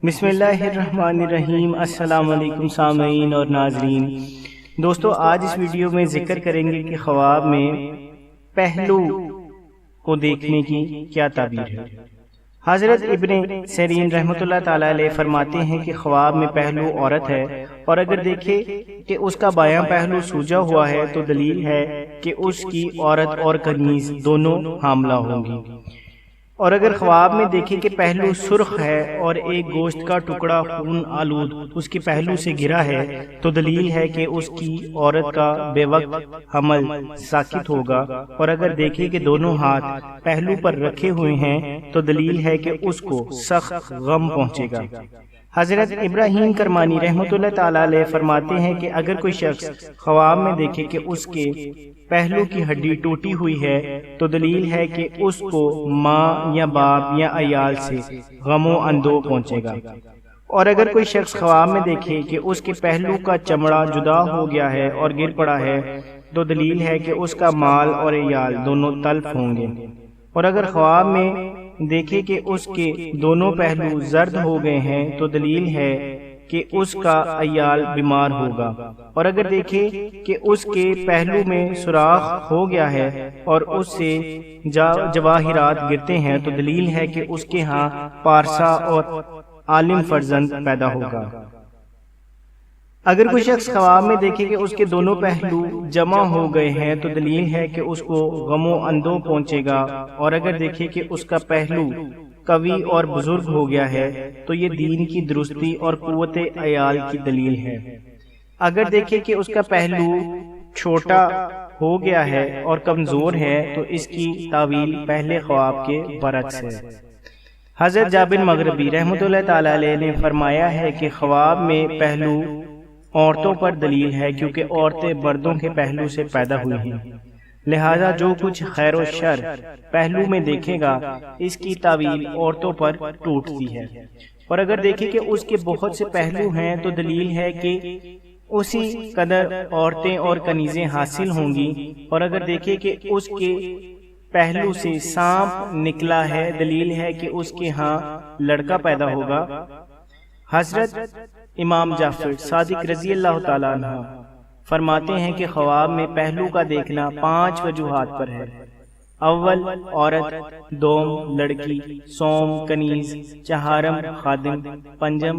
بسم اللہ الرحمن الرحیم۔ السلام علیکم سامعین اور ناظرین۔ دوستو آج اس ویڈیو میں ذکر کریں گے کہ خواب میں پہلو کو دیکھنے کی کیا تعبیر ہے۔ حضرت ابن سیرین رحمۃ اللہ تعالی علیہ فرماتے ہیں کہ خواب میں پہلو عورت ہے، اور اگر دیکھے کہ اس کا بایاں پہلو سوجا ہوا ہے تو دلیل ہے کہ اس کی عورت اور کنیز دونوں حاملہ ہوں گی، اور اگر خواب میں دیکھے کہ پہلو سرخ ہے اور ایک گوشت کا ٹکڑا خون آلود اس کے پہلو سے گرا ہے تو دلیل ہے کہ اس کی عورت کا بے وقت حمل ساکت ہوگا، اور اگر دیکھے کہ دونوں ہاتھ پہلو پر رکھے ہوئے ہیں تو دلیل ہے کہ اس کو سخت غم پہنچے گا۔ حضرت ابراہیم کرمانی رحمۃ اللہ تعالی علیہ فرماتے ہیں کہ اگر کوئی شخص خواب میں دیکھے کہ اس کے پہلو کی ہڈی ٹوٹی ہوئی ہے تو دلیل ہے کہ اس کو ماں یا باپ یا عیال سے غم و اندوہ پہنچے گا، اور اگر کوئی شخص خواب میں دیکھے کہ اس کے پہلو کا چمڑا جدا ہو گیا ہے اور گر پڑا ہے تو دلیل ہے کہ اس کا مال اور عیال دونوں تلف ہوں گے، اور اگر خواب میں دیکھے کہ اس کے دونوں پہلو زرد ہو گئے ہیں تو دلیل ہے کہ اس کا عیال بیمار ہوگا، اور اگر دیکھے کہ اس کے پہلو میں سوراخ ہو گیا ہے اور اس سے جواہرات گرتے ہیں تو دلیل ہے کہ اس کے ہاں پارسا اور عالم فرزند پیدا ہوگا۔ اگر کوئی شخص خواب میں دیکھے کہ اس کے دونوں پہلو جمع ہو گئے ہیں تو دلیل ہے کہ اس کو غم و اندوہ پہنچے گا، اور اگر دیکھے کہ اس کا پہلو قوی اور بزرگ ہو گیا ہے تو یہ دین کی درستی اور قوت عیال کی دلیل ہے۔ اگر دیکھے کہ اس کا پہلو چھوٹا ہو گیا ہے اور کمزور ہے تو اس کی تعویل پہلے خواب کے برعکس ہے۔ حضرت جابر مغربی رحمۃ اللہ تعالی علیہ نے فرمایا ہے کہ خواب میں پہلو عورتوں پر دلیل ہے، کیونکہ عورتیں مردوں کے پہلو سے پیدا ہوئی ہیں، لہذا جو کچھ خیر و شر پہلو میں دیکھے گا اس کی تعویل عورتوں پر ٹوٹتی ہے، اور اگر دیکھے کہ اس کے بہت سے پہلو ہیں تو دلیل ہے کہ اسی قدر عورتیں اور کنیزیں حاصل ہوں گی، اور اگر دیکھے کہ اس کے پہلو سے سانپ نکلا ہے دلیل ہے کہ اس کے ہاں لڑکا پیدا ہوگا۔ حضرت امام جعفر صادق رضی اللہ تعالیٰ عنہ فرماتے ہیں کہ خواب میں پہلو کا دیکھنا 5 وجوہات پر ہے۔ اول عورت، دوم لڑکی، سوم کنیز، چہارم خادم، پنجم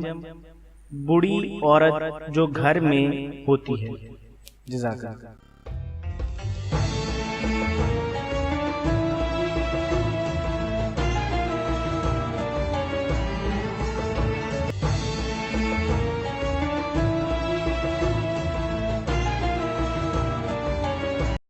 بوڑھی عورت جو گھر میں ہوتی ہے۔ جزاک اللہ۔